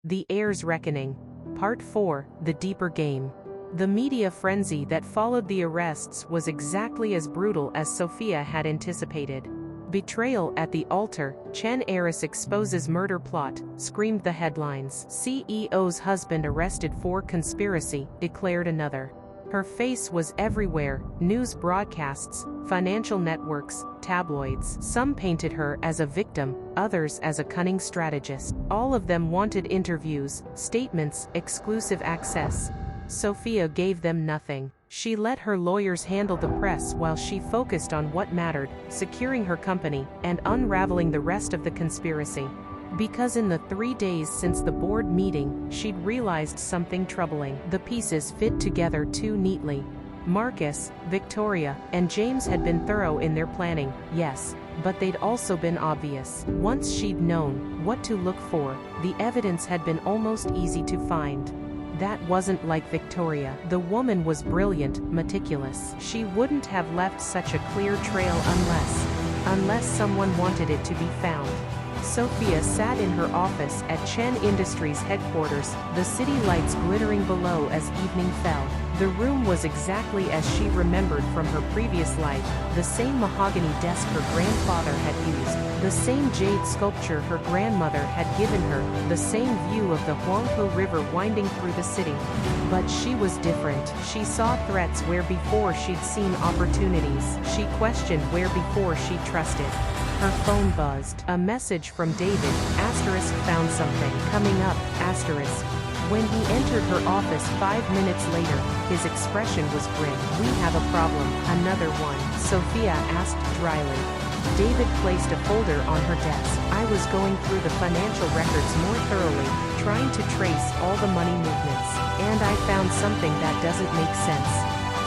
The Heir's Reckoning. Part 4, The Deeper Game. The media frenzy that followed the arrests was exactly as brutal as Sophia had anticipated. Betrayal at the altar, Chen heiress exposes murder plot, screamed the headlines. CEO's husband arrested for conspiracy, declared another. Her face was everywhere, news broadcasts, financial networks, tabloids. Some painted her as a victim, others as a cunning strategist. All of them wanted interviews, statements, exclusive access. Sophia gave them nothing. She let her lawyers handle the press while she focused on what mattered, securing her company, and unraveling the rest of the conspiracy. Because in the 3 days since the board meeting, she'd realized something troubling. The pieces fit together too neatly. Marcus, Victoria, and James had been thorough in their planning, yes, but they'd also been obvious. Once she'd known what to look for, the evidence had been almost easy to find. That wasn't like Victoria. The woman was brilliant, meticulous. She wouldn't have left such a clear trail unless someone wanted it to be found. Sophia sat in her office at Chen Industries headquarters, the city lights glittering below as evening fell. The room was exactly as she remembered from her previous life, the same mahogany desk her grandfather had used, the same jade sculpture her grandmother had given her, the same view of the Huanghe River winding through the city. But she was different. She saw threats where before she'd seen opportunities. She questioned where before she trusted. Her phone buzzed. A message from David, found something. Coming up, When he entered her office 5 minutes later, his expression was grim. We have a problem. Another one, Sophia asked dryly. David placed a folder on her desk. I was going through the financial records more thoroughly, trying to trace all the money movements, and I found something that doesn't make sense.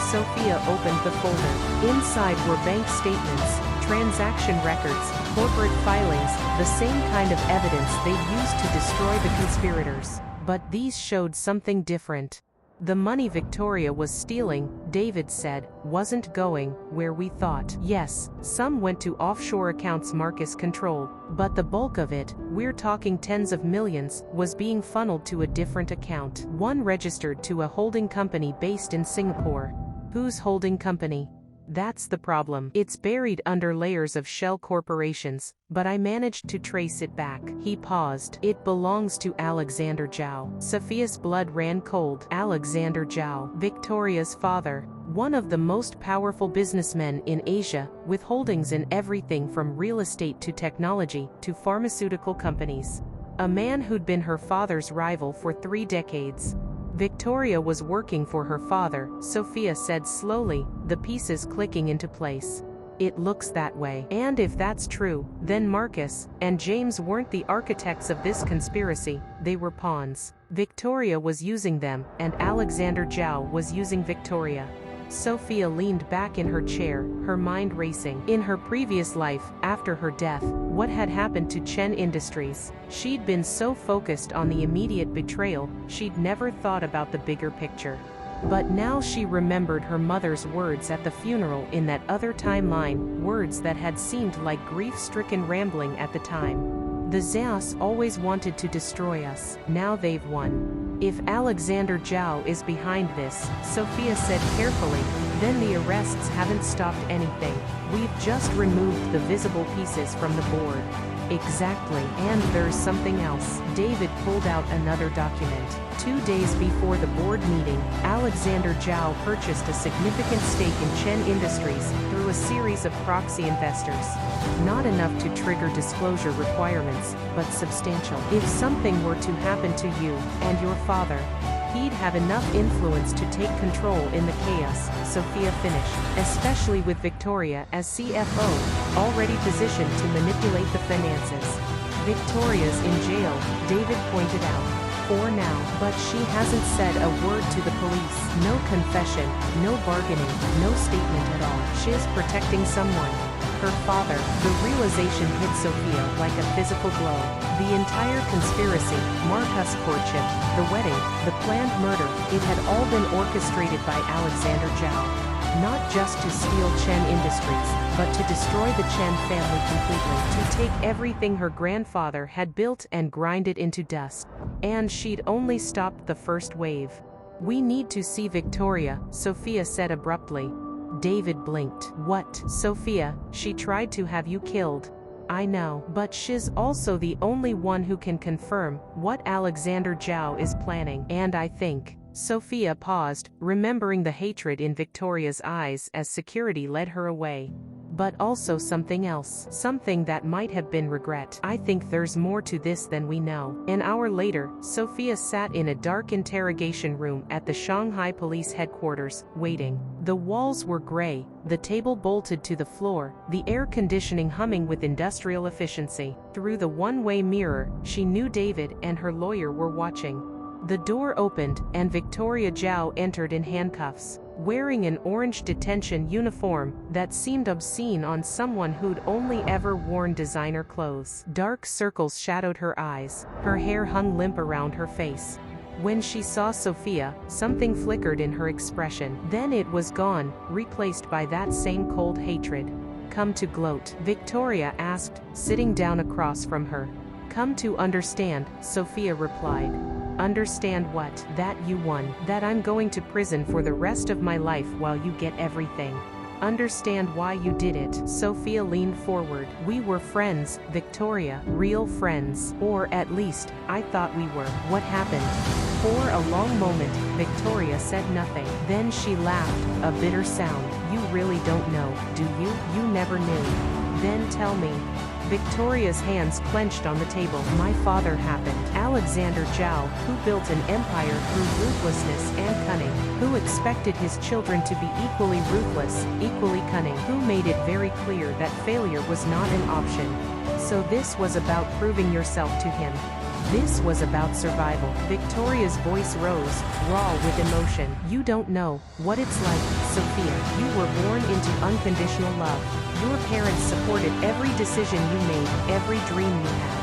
Sophia opened the folder. Inside were bank statements, transaction records, corporate filings, the same kind of evidence they'd used to destroy the conspirators. But these showed something different. The money Victoria was stealing, David said, wasn't going where we thought. Yes, some went to offshore accounts Marcus controlled, but the bulk of it, we're talking tens of millions, was being funneled to a different account. One registered to a holding company based in Singapore. Whose holding company? That's the problem. It's buried under layers of shell corporations, but I managed to trace it back. He paused. It belongs to Alexander Zhao. Sophia's blood ran cold. Alexander Zhao, Victoria's father, one of the most powerful businessmen in Asia, with holdings in everything from real estate to technology to pharmaceutical companies. A man who'd been her father's rival for 3 decades. Victoria was working for her father, Sophia said slowly, the pieces clicking into place. It looks that way. And if that's true, then Marcus and James weren't the architects of this conspiracy, they were pawns. Victoria was using them, and Alexander Zhao was using Victoria. Sophia leaned back in her chair, her mind racing. In her previous life, after her death, what had happened to Chen Industries? She'd been so focused on the immediate betrayal, she'd never thought about the bigger picture. But now she remembered her mother's words at the funeral in that other timeline, words that had seemed like grief-stricken rambling at the time. The Zeus always wanted to destroy us. Now they've won. If Alexander Zhao is behind this, Sophia said carefully, then the arrests haven't stopped anything. We've just removed the visible pieces from the board. Exactly. And there's something else. David pulled out another document. 2 days before the board meeting, Alexander Zhao purchased a significant stake in Chen Industries through a series of proxy investors. Not enough to trigger disclosure requirements, but substantial. If something were to happen to you and your father, he'd have enough influence to take control in the chaos, Sophia finished, especially with Victoria as CFO, already positioned to manipulate the finances. Victoria's in jail, David pointed out. For now, but she hasn't said a word to the police. No confession, no bargaining, no statement at all. She's protecting someone. Her father. The realization hit Sophia like a physical blow. The entire conspiracy, Marcus' courtship, the wedding, the planned murder, it had all been orchestrated by Alexander Zhao. not just to steal Chen Industries, but to destroy the Chen family completely, to take everything her grandfather had built and grind it into dust. And she'd only stopped the first wave. "We need to see Victoria," Sophia said abruptly. David blinked. "What?" "Sophia, she tried to have you killed." "I know, but she's also the only one who can confirm what Alexander Zhao is planning. And I think..." Sophia paused, remembering the hatred in Victoria's eyes as security led her away. "But also something else. Something that might have been regret. I think there's more to this than we know." An hour later, Sophia sat in a dark interrogation room at the Shanghai police headquarters, waiting. The walls were gray, the table bolted to the floor, the air conditioning humming with industrial efficiency. Through the one-way mirror, she knew David and her lawyer were watching. The door opened, and Victoria Zhao entered in handcuffs, wearing an orange detention uniform that seemed obscene on someone who'd only ever worn designer clothes. Dark circles shadowed her eyes, her hair hung limp around her face. When she saw Sophia, something flickered in her expression. Then it was gone, replaced by that same cold hatred. "Come to gloat?" Victoria asked, sitting down across from her. "Come to understand," Sophia replied. "Understand what?" "That you won. That I'm going to prison for the rest of my life while you get everything." "Understand why you did it." Sophia leaned forward. "We were friends, Victoria. Real friends. Or at least, I thought we were." "What happened?" For a long moment, Victoria said nothing. Then she laughed, a bitter sound. "You really don't know, do you? You never knew. Then tell me." Victoria's hands clenched on the table. "My father happened. Alexander Zhao, who built an empire through ruthlessness and cunning, who expected his children to be equally ruthless, equally cunning, who made it very clear that failure was not an option. So this was about proving yourself to him. This was about survival." Victoria's voice rose, raw with emotion. "You don't know what it's like, Sophia. You were born into unconditional love. Your parents supported every decision you made, every dream you had.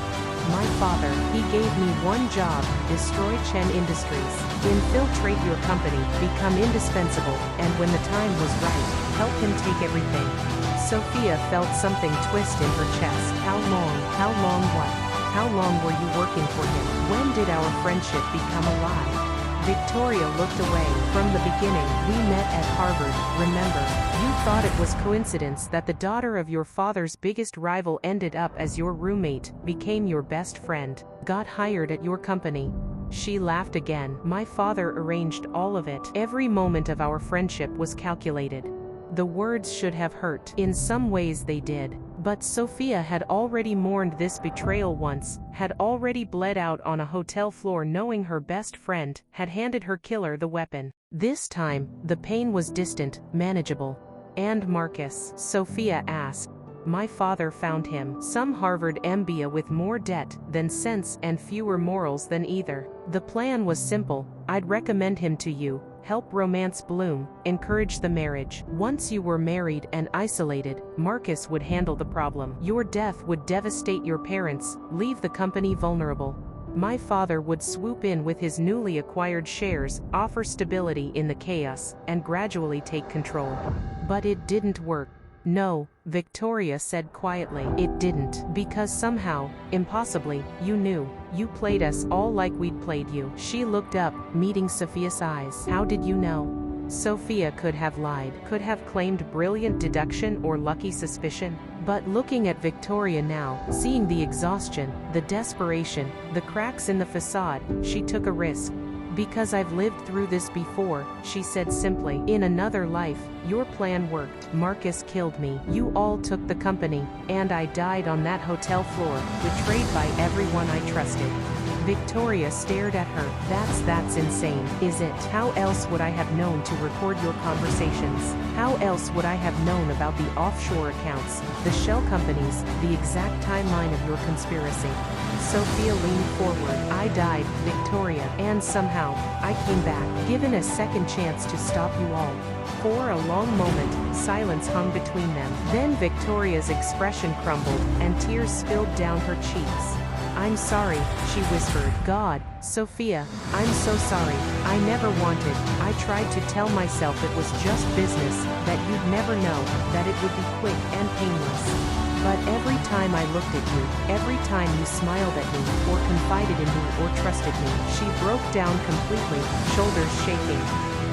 My father, he gave me one job: destroy Chen Industries, infiltrate your company, become indispensable, and when the time was right, help him take everything." Sophia felt something twist in her chest. How long? How long what? How long were you working for him? When did our friendship become a lie? Victoria looked away. "From the beginning, we met at Harvard, remember? You thought it was coincidence that the daughter of your father's biggest rival ended up as your roommate, became your best friend, got hired at your company." She laughed again. "My father arranged all of it. Every moment of our friendship was calculated." The words should have hurt. In some ways they did. But Sophia had already mourned this betrayal once, had already bled out on a hotel floor knowing her best friend had handed her killer the weapon. This time, the pain was distant, manageable. "And Marcus?" Sophia asked. "My father found him. Some Harvard MBA with more debt than sense and fewer morals than either. The plan was simple: I'd recommend him to you, help romance bloom, encourage the marriage. Once you were married and isolated, Marcus would handle the problem. Your death would devastate your parents, leave the company vulnerable. My father would swoop in with his newly acquired shares, offer stability in the chaos, and gradually take control." But it didn't work. "No," Victoria said quietly. "It didn't. Because somehow, impossibly, you knew. You played us all like we'd played you." She looked up, meeting Sophia's eyes. "How did you know?" Sophia could have lied, could have claimed brilliant deduction or lucky suspicion. But looking at Victoria now, seeing the exhaustion, the desperation, the cracks in the facade, she took a risk. "Because I've lived through this before," she said simply. "In another life, your plan worked. Marcus killed me. You all took the company, and I died on that hotel floor, betrayed by everyone I trusted." Victoria stared at her. That's insane, is it? How else would I have known to record your conversations? How else would I have known about the offshore accounts, the shell companies, the exact timeline of your conspiracy?" Sophia leaned forward. "I died, Victoria, and somehow, I came back, given a second chance to stop you all." For a long moment, silence hung between them. Then Victoria's expression crumbled, and tears spilled down her cheeks. I'm sorry, she whispered. God, Sophia, I'm so sorry. I never wanted. I tried to tell myself it was just business, that you'd never know, that it would be quick and painless. But every time I looked at you, every time you smiled at me, or confided in me or trusted me, she broke down completely, shoulders shaking.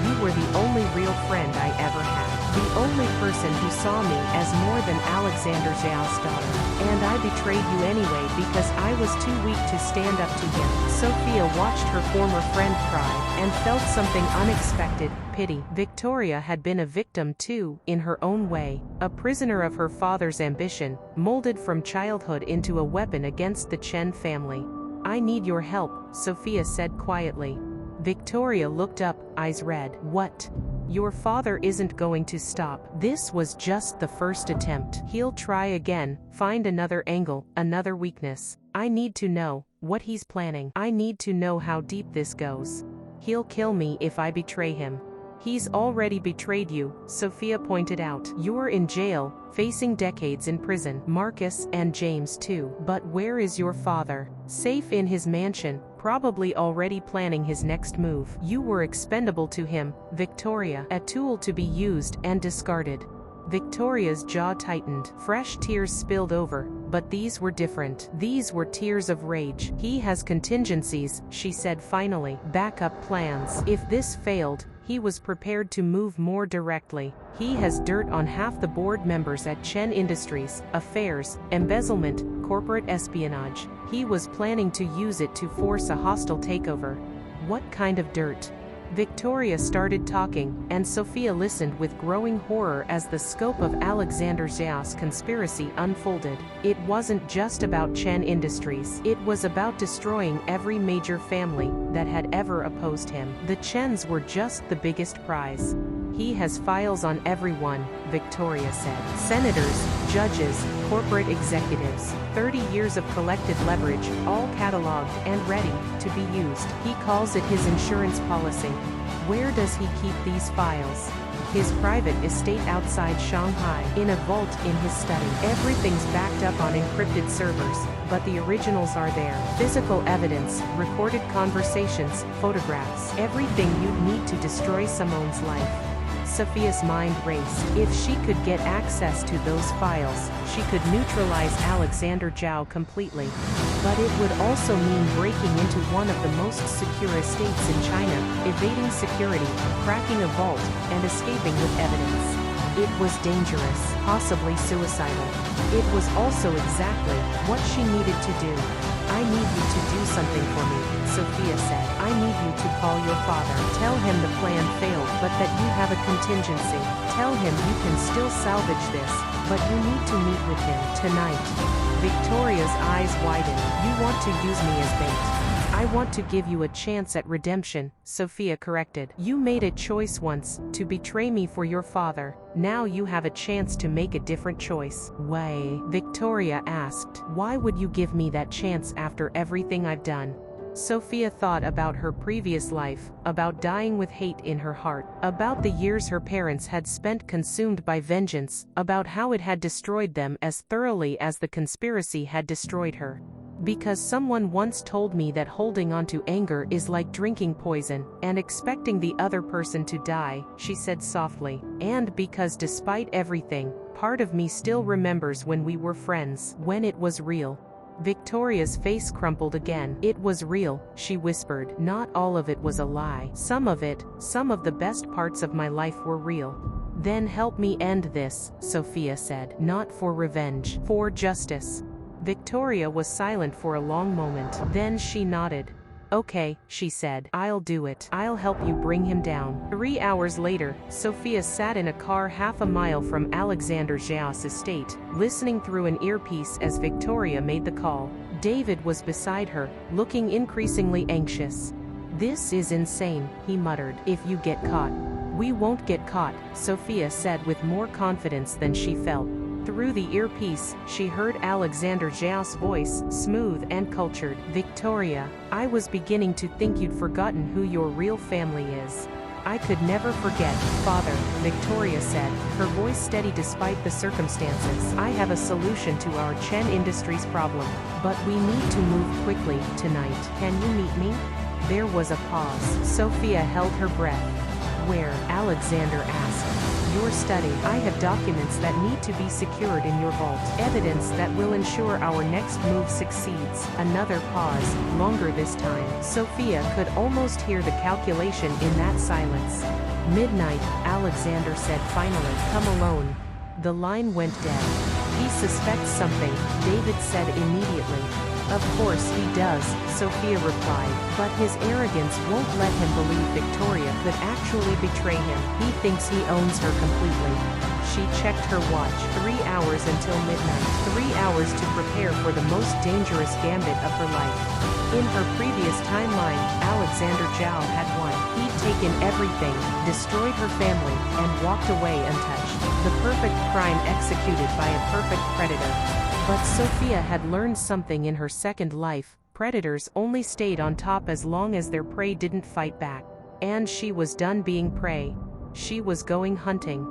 You were the only real friend I ever had. The only person who saw me as more than Alexander Zhao's daughter. And I betrayed you anyway because I was too weak to stand up to him. Sophia watched her former friend cry, and felt something unexpected, pity. Victoria had been a victim too, in her own way, a prisoner of her father's ambition, molded from childhood into a weapon against the Chen family. I need your help, Sophia said quietly. Victoria looked up, eyes red. What? Your father isn't going to stop. This was just the first attempt. He'll try again, find another angle, another weakness. I need to know what he's planning. I need to know how deep this goes. He'll kill me if I betray him. He's already betrayed you, Sophia pointed out. You're in jail, facing decades in prison. Marcus and James too. But where is your father? Safe in his mansion, probably already planning his next move. You were expendable to him, Victoria, a tool to be used and discarded. Victoria's jaw tightened. Fresh tears spilled over, but these were different. These were tears of rage. He has contingencies, she said finally. Backup plans. If this failed, he was prepared to move more directly. He has dirt on half the board members at Chen Industries, affairs, embezzlement, corporate espionage. He was planning to use it to force a hostile takeover. What kind of dirt? Victoria started talking, and Sophia listened with growing horror as the scope of Alexander Zhao's conspiracy unfolded. It wasn't just about Chen Industries. It was about destroying every major family that had ever opposed him. The Chens were just the biggest prize. He has files on everyone, Victoria said. Senators, judges, corporate executives. 30 years of collected leverage, all cataloged and ready to be used. He calls it his insurance policy. Where does he keep these files? His private estate outside Shanghai, in a vault in his study. Everything's backed up on encrypted servers, but the originals are there. Physical evidence, recorded conversations, photographs. Everything you'd need to destroy someone's life. Sophia's mind raced. If she could get access to those files, she could neutralize Alexander Zhao completely. But it would also mean breaking into one of the most secure estates in China, evading security, cracking a vault, and escaping with evidence. It was dangerous, possibly suicidal. It was also exactly what she needed to do. I need you to do something for me, Sophia said. I need you to call your father. Tell him the plan failed, but that you have a contingency. Tell him you can still salvage this, but you need to meet with him tonight. Victoria's eyes widened. You want to use me as bait. I want to give you a chance at redemption, Sophia corrected. You made a choice once, to betray me for your father. Now you have a chance to make a different choice. Why? Victoria asked. Why would you give me that chance after everything I've done? Sophia thought about her previous life, about dying with hate in her heart, about the years her parents had spent consumed by vengeance, about how it had destroyed them as thoroughly as the conspiracy had destroyed her. Because someone once told me that holding on to anger is like drinking poison, and expecting the other person to die, she said softly. And because despite everything, part of me still remembers when we were friends, when it was real. Victoria's face crumpled again. It was real, she whispered. Not all of it was a lie. Some of it, some of the best parts of my life were real. Then help me end this, Sophia said. Not for revenge, for justice. Victoria was silent for a long moment. Then she nodded. Okay, she said. I'll do it. I'll help you bring him down. 3 hours later, Sophia sat in a car half a mile from Alexander Zhao's estate, listening through an earpiece as Victoria made the call. David was beside her, looking increasingly anxious. This is insane, he muttered. If you get caught. We won't get caught, Sophia said with more confidence than she felt. Through the earpiece, she heard Alexander Zhao's voice, smooth and cultured. Victoria, I was beginning to think you'd forgotten who your real family is. I could never forget, Father, Victoria said, her voice steady despite the circumstances. I have a solution to our Chen Industries problem, but we need to move quickly, tonight. Can you meet me? There was a pause. Sophia held her breath. Where? Alexander asked. Your study. I have documents that need to be secured in your vault. Evidence that will ensure our next move succeeds. Another pause, longer this time. Sophia could almost hear the calculation in that silence. Midnight, Alexander said finally. Come alone. The line went dead. He suspects something, David said immediately. Of course he does, Sophia replied, but his arrogance won't let him believe Victoria could actually betray him. He thinks he owns her completely. She checked her watch. 3 hours until midnight. 3 hours to prepare for the most dangerous gambit of her life. In her previous timeline, Alexander Zhao had won. He'd taken everything, destroyed her family, and walked away untouched. The perfect crime executed by a perfect predator. But Sophia had learned something in her second life. Predators only stayed on top as long as their prey didn't fight back. And she was done being prey. She was going hunting.